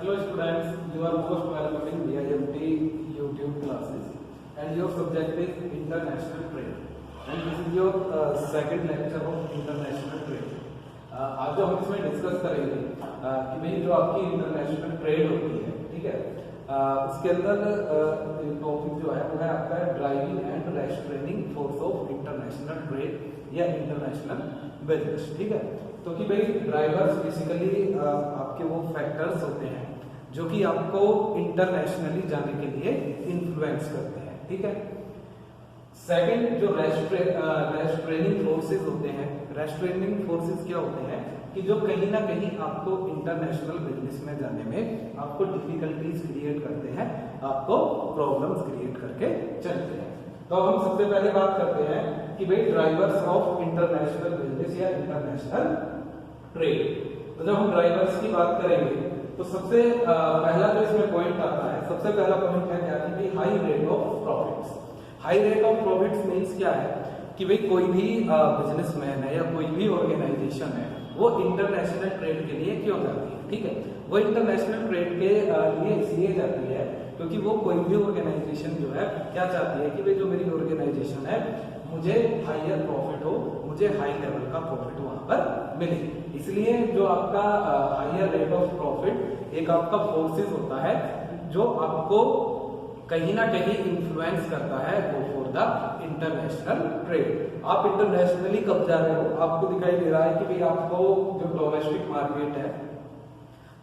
Hello students, you are most welcome in BIMT YouTube classes and your subject is International Trade and this is your second lecture of International Trade. आज जो हम इसमें discuss करेंगे कि भाई जो आपकी इंटरनेशनल ट्रेड होती है, ठीक है, उसके अंदर टॉपिक जो है वो है आपका driving and restraining force of international trade या इंटरनेशनल बिजनेस, ठीक है। तो कि भाई ड्राइवर्स बेसिकली आपके वो फैक्टर्स होते हैं जो कि आपको इंटरनेशनली जाने के लिए इन्फ्लुएंस करते हैं, ठीक है। सेकंड जो रेस्ट्रेनिंग फोर्सेस होते हैं, रेस्ट्रेनिंग फोर्सेस क्या होते हैं कि जो कहीं ना कहीं आपको इंटरनेशनल बिजनेस में जाने में आपको डिफिकल्टीज क्रिएट करते हैं, आपको प्रॉब्लम्स क्रिएट करके चलते हैं। तो अब हम सबसे पहले बात करते हैं कि भाई ड्राइवर्स ऑफ इंटरनेशनल बिजनेस या इंटरनेशनल ट्रेड। तो जब हम ड्राइवर्स की बात करेंगे तो सबसे पहला जो इसमें पॉइंट आता है, सबसे पहला पॉइंट है क्या कि high rate of profits. High rate of profits means क्या है कि भाई कोई भी बिजनेसमैन है या कोई भी ऑर्गेनाइजेशन है वो इंटरनेशनल ट्रेड के लिए क्यों जाती है, ठीक है। वो इंटरनेशनल ट्रेड के लिए इसलिए जाती है क्योंकि वो कोई भी ऑर्गेनाइजेशन जो है क्या चाहती है कि भाई जो मेरी ऑर्गेनाइजेशन है मुझे हायर प्रॉफिट हो, मुझे हाई लेवल का प्रॉफिट वहां पर मिले। इसलिए जो आपका हायर रेट ऑफ प्रॉफिट एक आपका फोर्सेस होता है जो आपको कहीं ना कहीं इन्फ्लुएंस करता है go for the international trade. आप इंटरनेशनली कब जा रहे हो, आपको दिखाई दे रहा है कि भाई आपको जो डोमेस्टिक मार्केट है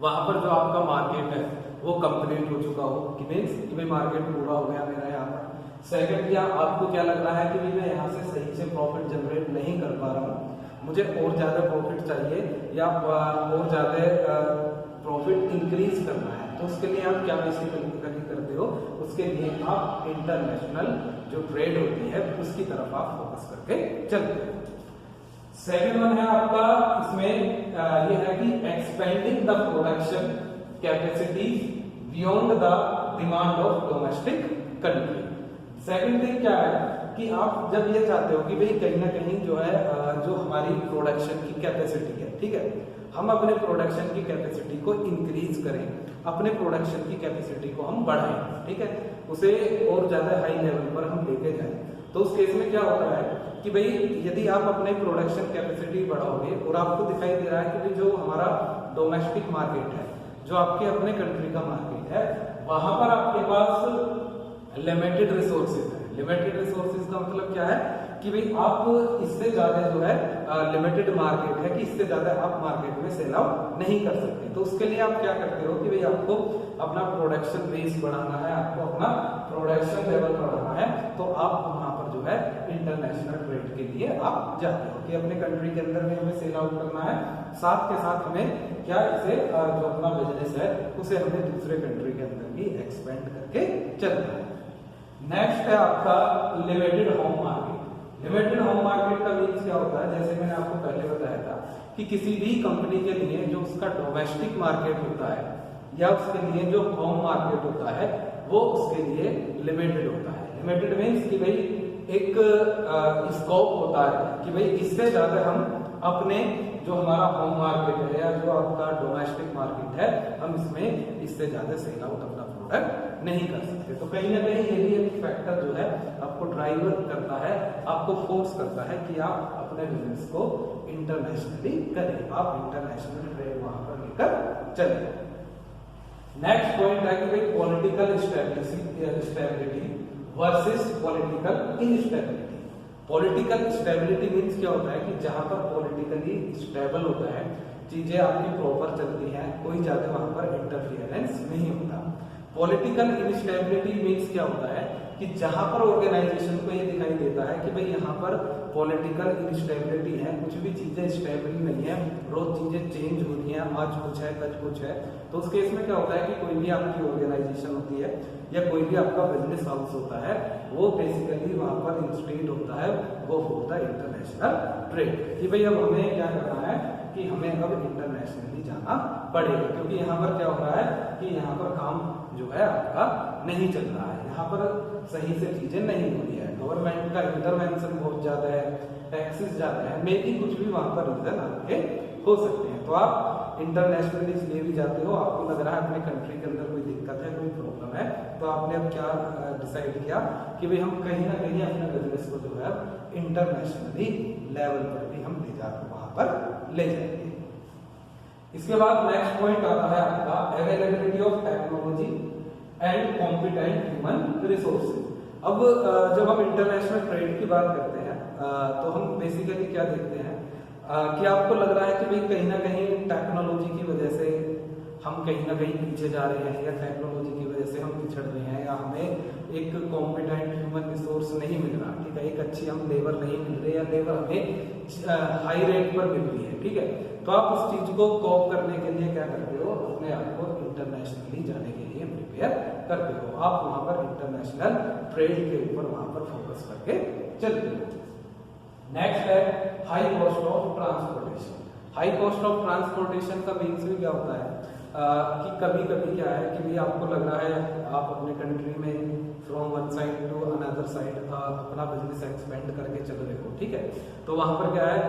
वहां पर जो आपका मार्केट है वो कंप्लीट हो चुका हो कि मीन्स कि भाई मार्केट पूरा हो गया मेरा यहाँ पर। सेकंड, क्या आपको क्या लग रहा है कि भाई मैं यहाँ से सही से प्रॉफिट जनरेट नहीं कर पा रहा हूँ, मुझे और ज्यादा प्रॉफिट चाहिए या और ज्यादा प्रॉफिट इंक्रीज करना है, तो उसके लिए आप क्या बेसिकली करते हो, उसके लिए आप इंटरनेशनल जो ट्रेड होती है उसकी तरफ आप फोकस करके चलते हो। सेकंड वन है आपका इसमें ये है कि expanding the production capacity beyond the demand of domestic country. Second thing क्या है कि आप जब ये चाहते हो कि भाई कहीं ना कहीं जो है जो हमारी प्रोडक्शन की कैपेसिटी है, ठीक है, हम अपने प्रोडक्शन की कैपेसिटी को इंक्रीज करें, अपने प्रोडक्शन की कैपेसिटी को हम बढ़ाएं, ठीक है, उसे और ज्यादा हाई लेवल पर हम लेके जाएं। तो उस केस में क्या होता है कि भाई यदि आप अपने प्रोडक्शन कैपेसिटी बढ़ाओगे और आपको दिखाई दे रहा है कि भाई जो हमारा डोमेस्टिक मार्केट है, जो आपके अपने कंट्री का मार्केट है, वहां पर आपके पास लिमिटेड रिसोर्सेज है। लिमिटेड रिसोर्सेज का मतलब क्या है कि भाई आप इससे ज्यादा जो है लिमिटेड मार्केट है कि इससे ज्यादा आप मार्केट में सेल आउट नहीं कर सकते। तो उसके लिए आप क्या करते हो कि भाई आपको अपना प्रोडक्शन बेस बढ़ाना है, आपको अपना प्रोडक्शन लेवल बढ़ाना है, तो आप वहां पर जो है इंटरनेशनल ट्रेड के लिए आप जाते हो कि अपने कंट्री के अंदर में हमें सेल आउट करना है, साथ के साथ हमें क्या इसे जो अपना बिजनेस है उसे हमें दूसरे कंट्री के अंदर भी एक्सपेंड करके चलना है। नेक्स्ट है आपका limited home market. Limited home market का मीन्स क्या होता है, जैसे मैंने आपको पहले बताया था कि किसी भी कंपनी के लिए जो उसका डोमेस्टिक मार्केट होता है या उसके लिए जो होम मार्केट होता है वो उसके लिए लिमिटेड होता है। लिमिटेड मीन्स कि भाई एक स्कोप होता है कि भाई इससे ज्यादा हम अपने जो हमारा होम मार्केट है या जो आपका डोमेस्टिक मार्केट है हम इसमें इससे ज्यादा सेल आउट अपना प्रोडक्ट नहीं कर सकते। तो कहीं ना कहीं ये भी एक फैक्टर जो है आपको ड्राइवर करता है, आपको फोर्स करता है कि आप अपने बिजनेस को इंटरनेशनली करें, आप इंटरनेशनल ट्रेड वहां पर लेकर चलें। नेक्स्ट पॉइंट है कि भाई political stability versus political instability. Political stability means क्या होता है कि जहां पर पॉलिटिकली स्टेबल होता है, चीजें आपकी प्रॉपर चलती हैं, कोई ज्यादा वहां पर इंटरफियरेंस नहीं होता। पॉलिटिकल इनस्टेबिलिटी मीन्स क्या होता है कि जहां पर ऑर्गेनाइजेशन को ये दिखाई देता है कि भाई यहाँ पर पॉलिटिकल इनस्टेबिलिटी है, कुछ भी चीजें स्टेबल नहीं है, रोज चीजें चेंज हो रही हैं, आज कुछ है कल कुछ है, तो उस केस में क्या होता है कि कोई भी आपकी ऑर्गेनाइजेशन होती है या कोई भी आपका बिजनेस हाउस होता है वो बेसिकली वहां पर इंस्टेड होता है वो होता है इंटरनेशनल ट्रेड कि भाई अब हमें क्या करना है कि हमें अब इंटरनेशनली जाना पड़ेगा, क्योंकि यहाँ पर क्या हो रहा है कि यहाँ पर काम जो है आपका नहीं चल रहा है, यहाँ पर सही से चीजें नहीं हो रही है, गवर्नमेंट का इंटरवेंशन बहुत ज्यादा है, टैक्सेस ज्यादा है, मे भी कुछ भी वहां पर रीजन आपके हो सकते हैं। तो आप इंटरनेशनली इसलिए भी जाते हो, आपको लग रहा है अपने कंट्री के अंदर कोई दिक्कत है, कोई प्रॉब्लम है, तो आपने अब क्या डिसाइड किया कि भाई हम कहीं ना कहीं अपने बिजनेस को जो है इंटरनेशनली लेवल पर भी हम ले जाकर वहां पर ले जाएंगे। इसके बाद नेक्स्ट पॉइंट आता है आपका availability of technology and competent human resources. अब जब हम इंटरनेशनल ट्रेड की बात करते हैं तो हम बेसिकली क्या देखते हैं कि आपको लग रहा है कि भाई कहीं ना कहीं टेक्नोलॉजी की वजह से हम कहीं ना कहीं पीछे जा रहे हैं, या टेक्नोलॉजी की वजह से हम पिछड़ रहे हैं, या हमें एक कॉम्पिटेंट ह्यूमन रिसोर्स नहीं मिल रहा, ठीक है, एक अच्छी हम लेबर नहीं मिल रही, या लेबर हमें हाई रेट पर मिल रही है, ठीक है। तो आप उस चीज को कॉप करने के लिए क्या करते हो, अपने आप को इंटरनेशनली जाने के लिए प्रिपेयर करते हो। आप वहां पर इंटरनेशनल ट्रेड के ऊपर वहां पर फोकस करके चलते हो। नेक्स्ट है high cost of transportation. High cost of transportation का मीन्स भी क्या होता है कि कभी कभी क्या है कि भाई आपको लग रहा है आप अपने कंट्री में from one side to another side अपना बिजनेस एक्सपेंड करके चल रहे हो, ठीक है। तो वहां पर क्या है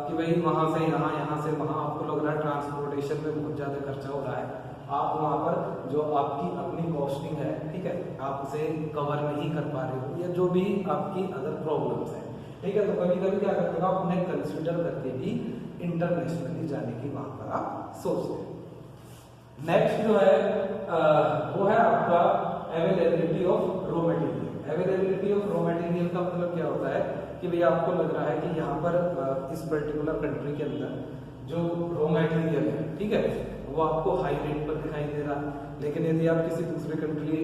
कि भाई वहां से यहाँ, यहाँ से वहां, आपको लग रहा है ट्रांसपोर्टेशन में बहुत ज्यादा खर्चा हो रहा है, आप वहां पर जो आपकी अपनी कॉस्टिंग है, ठीक है, आप उसे कवर नहीं कर पा रहे हो, या जो भी आपकी अदर प्रॉब्लम्स है, ठीक है। तो कभी कभी क्या करते हो, आप उन्हें कंसिडर करके भी इंटरनेशनली जाने की वहां पर आप सोचते हो। नेक्स्ट जो है वो है आपका availability of raw material. Availability of raw material का मतलब क्या होता है कि भाई आपको लग रहा है कि यहाँ पर इस पर्टिकुलर कंट्री के अंदर जो रॉ मटेरियल है, ठीक है, वो आपको हाई रेट पर दिखाई दे रहा है, लेकिन यदि आप किसी दूसरे कंट्री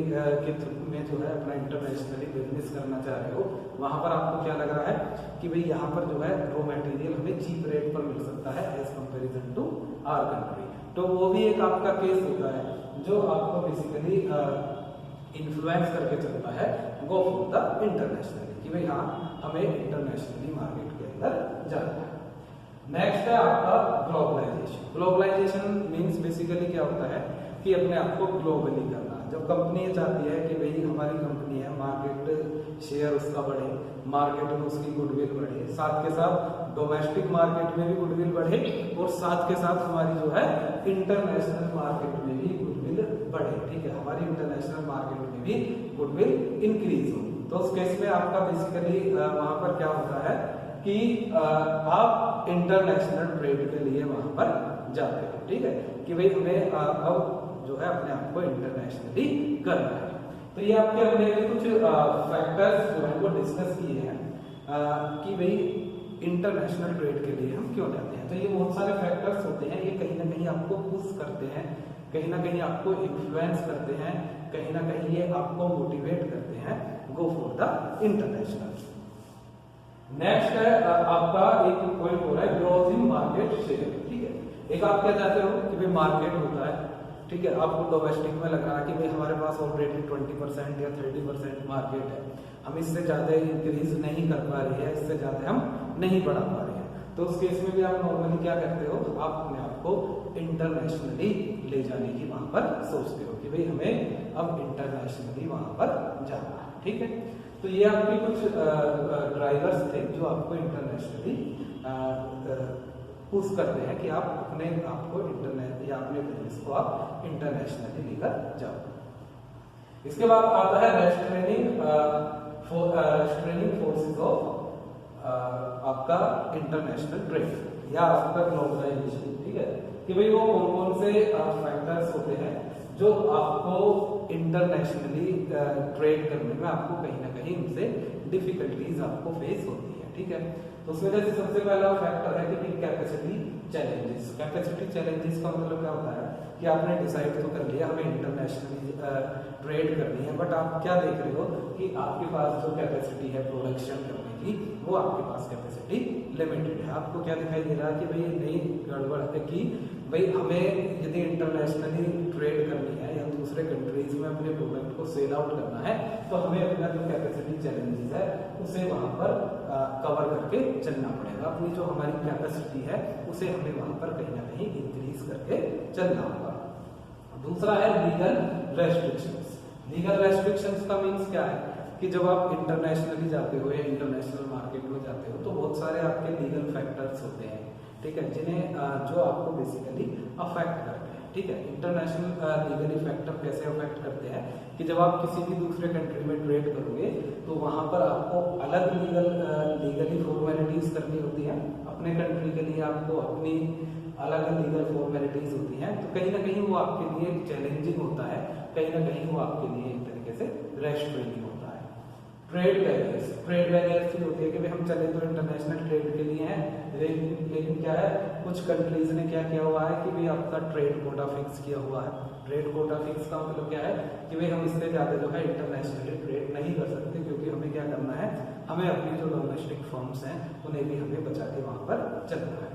के थ्रू में जो है अपना इंटरनेशनली बिजनेस करना चाह रहे हो, वहां पर आपको क्या लग रहा है कि भाई यहाँ पर जो है रॉ मटेरियल हमें चीप रेट पर मिल सकता है as comparison to our country. तो वो भी एक आपका केस होता है जो आपको बेसिकली इन्फ्लुएंस करके चलता है गो फॉर द इंटरनेशनली, कि भाई हाँ हमें इंटरनेशनली मार्केट के अंदर जाना है। नेक्स्ट है आपका ग्लोबलाइजेशन। ग्लोबलाइजेशन मीन्स बेसिकली क्या होता है कि अपने आप को ग्लोबली करना। जब कंपनी चाहती है कि भाई हमारी कंपनी है, मार्केट शेयर उसका बढ़े, मार्केट में उसकी गुडविल बढ़े, साथ के साथ डोमेस्टिक मार्केट में भी गुडविल बढ़े, और साथ के साथ हमारी जो है इंटरनेशनल मार्केट में भी गुडविल बढ़े, ठीक है, हमारी इंटरनेशनल मार्केट में भी गुडविल इंक्रीज हो। तो उस केस में आपका बेसिकली वहां पर क्या होता है कि आप इंटरनेशनल ट्रेड के लिए वहां पर जाते हो, ठीक है, कि भाई हमें अब जो है अपने आप को इंटरनेशनली करना है। तो ये आपके हमने कुछ फैक्टर्स जो है वो डिस्कस किए हैं कि भाई इंटरनेशनल ट्रेड के लिए हम क्यों जाते हैं। तो ये बहुत सारे फैक्टर्स होते हैं, ये कहीं ना कहीं आपको पुश करते हैं, कहीं ना कहीं आपको इन्फ्लुएंस करते हैं, कहीं ना कहीं ये आपको मोटिवेट करते हैं go for the international. Next है आपका एक पॉइंट हो रहा है ग्रोथ इन मार्केट शेयर, ठीक है। एक आप क्या चाहते हो कि भाई मार्केट होता है, ठीक है, आपको डोमेस्टिक में लग रहा है कि भाई हमारे पास ऑलरेडी 20% या 30% मार्केट है, हम इससे ज्यादा इंक्रीज नहीं कर पा रहे हैं, इससे ज्यादा हम नहीं बढ़ा पा रहे हैं। तो उस केस में भी आप नॉर्मली क्या करते हो, आप अपने आप को इंटरनेशनली ले जाने की वहां पर सोचते हो कि भाई हमें अब इंटरनेशनली वहां पर जाना है, ठीक है। तो ये आपके कुछ ड्राइवर्स थे जो आपको इंटरनेशनली पुश करते हैं कि आप अपने आप को इंटरनेट या अपने बिजनेस को आप इंटरनेशनली लेकर जाओ। इसके बाद आता है रेस्ट्रेनिंग फोर्सेस ऑफ आपका इंटरनेशनल ट्रेड या आपका ग्लोबलाइजेशन, ठीक है, कि भाई वो कौन कौन से फैक्टर्स होते हैं जो आपको इंटरनेशनली ट्रेड करने में आपको कहीं ना कहीं उनसे डिफिकल्टीज आपको फेस होती है, ठीक है। तो उसमें जैसे सबसे पहला फैक्टर है कि कैपेसिटी चैलेंजेस। कैपेसिटी चैलेंजेस का मतलब क्या होता है कि आपने डिसाइड तो कर लिया हमें इंटरनेशनली ट्रेड करनी है, बट आप क्या देख रहे हो कि आपके पास जो कैपेसिटी है प्रोडक्शन करने की, वो आपके पास कैपेसिटी लिमिटेड है। आपको क्या दिखाई दे रहा है कि भाई नई गड़बड़ है कि भाई हमें यदि इंटरनेशनली ट्रेड करनी है या दूसरे कंट्रीज में अपने प्रोडक्ट को सेल आउट करना है, तो हमें अपना जो कैपेसिटी चैलेंजेस है उसे वहां पर कवर करके चलना पड़ेगा। अपनी जो हमारी कैपेसिटी है उसे हमें वहां पर कहीं ना कहीं इंक्रीज करके चलना होगा। दूसरा है लीगल रेस्ट्रिक्शंस। लीगल रेस्ट्रिक्शंस का मीन्स क्या है कि जब आप इंटरनेशनली जाते हो या इंटरनेशनल मार्केट में जाते हो तो बहुत सारे आपके लीगल फैक्टर्स होते हैं ठीक है, जिन्हें जो आपको बेसिकली अफेक्ट करते हैं। ठीक है, इंटरनेशनल लीगली फैक्टर कैसे अफेक्ट करते हैं कि जब आप किसी भी दूसरे कंट्री में ट्रेड करोगे तो वहां पर आपको अलग लीगली फॉर्मेलिटीज करनी होती है, अपने कंट्री के लिए आपको अपनी अलग लीगल फॉर्मेलिटीज होती हैं, तो कहीं ना कहीं वो आपके लिए चैलेंजिंग होता है, कहीं ना कहीं वो आपके लिए एक तरीके से रेस्ट्रेनिंग होता है। ट्रेड बैरियर्स भी होती है कि भाई हम चले तो इंटरनेशनल ट्रेड के लिए हैं, लेकिन क्या है, कुछ कंट्रीज ने क्या किया हुआ है कि भाई आपका ट्रेड कोटा फिक्स किया हुआ है। ट्रेड कोटा फिक्स का मतलब क्या है कि भाई हम इससे ज्यादा जो है इंटरनेशनली ट्रेड नहीं कर सकते, क्योंकि हमें क्या करना है, हमें अपनी जो डोमेस्टिक फर्म्स हैं उन्हें भी हमें बचा के वहां पर चलना है।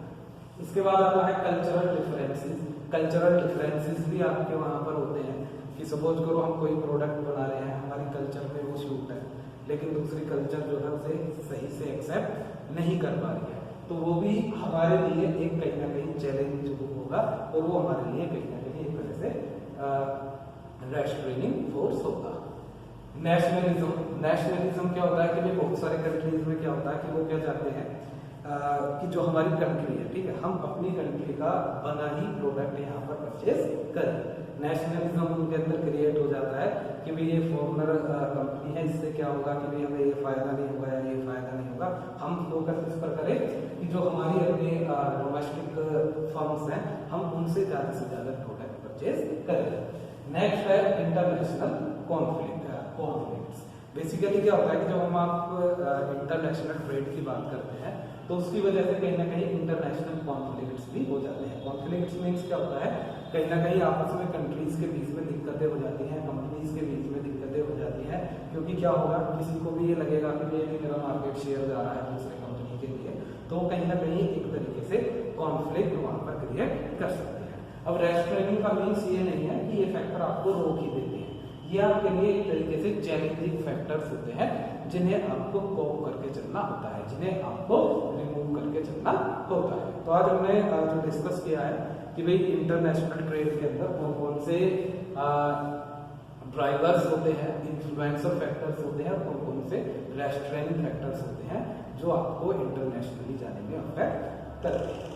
इसके बाद आता है कल्चरल डिफरेंसेस। कल्चरल डिफरेंसेस भी आपके वहां पर होते हैं कि सपोज करो हम कोई प्रोडक्ट बना रहे हैं, हमारी कल्चर में वो सूट है, लेकिन दूसरी कल्चर जो है उसे सही से एक्सेप्ट नहीं कर पा रही है, तो वो भी हमारे लिए एक कहीं ना कहीं चैलेंज होगा और वो हमारे लिए कहीं ना कहीं एक तरह से रेस्ट्रेनिंग फोर्स होगा। नेशनलिज्म क्या होता है कि बहुत सारे कंट्रीज में क्या होता है कि वो क्या चाहते हैं कि जो हमारी कंट्री है, ठीक है, हम अपनी कंट्री का बना ही प्रोडक्ट यहाँ पर परचेज करें। नेशनलिज्म उनके अंदर क्रिएट हो जाता है कि भाई ये फॉरेनर कंपनी है, इससे क्या होगा कि भाई हमें ये फायदा नहीं होगा या ये फायदा नहीं होगा, हम फोकस इस पर करें कि जो हमारी अपने डोमेस्टिक फर्म्स हैं हम उनसे ज्यादा से ज्यादा प्रोडक्ट परचेज करें। नेक्स्ट है इंटरनेशनल कॉन्फ्लिक्ट्स। बेसिकली क्या होता है कि जब हम आप इंटरनेशनल ट्रेड की बात करते हैं तो उसकी वजह से कहीं ना कहीं इंटरनेशनल कॉन्फ्लिक्ट्स भी हो जाते हैं। कॉन्फ्लिक्ट्स मीन्स क्या होता है, कहीं ना कहीं आपस में कंट्रीज के बीच में दिक्कतें हो जाती हैं, कंपनीज के बीच में दिक्कतें हो जाती हैं, क्योंकि क्या होगा, किसी को भी ये लगेगा कि ये मेरा मार्केट शेयर जा रहा है दूसरे कंपनी के लिए, तो कहीं ना कहीं एक तरीके से कॉन्फ्लिक्ट वहां पर क्रिएट कर सकते हैं। अब रेस्ट्रेनिंग का मीन्स ये नहीं है कि ये फैक्टर आपको रोक ही देते हैं, ये आपके लिए एक तरीके से चैलेंजिंग फैक्टर्स होते हैं जिन्हें आपको कोप करके चलना होता है, जिन्हें आपको रिमूव करके चलना होता है। तो आज हमने जो डिस्कस किया है कि भाई इंटरनेशनल ट्रेड के अंदर कौन कौन से ड्राइवर्स होते हैं, इन्फ्लुएंसर फैक्टर्स होते हैं और कौन कौन से रेस्ट्रेनिंग फैक्टर्स होते हैं जो आपको इंटरनेशनली जाने में अफेक्ट करते हैं।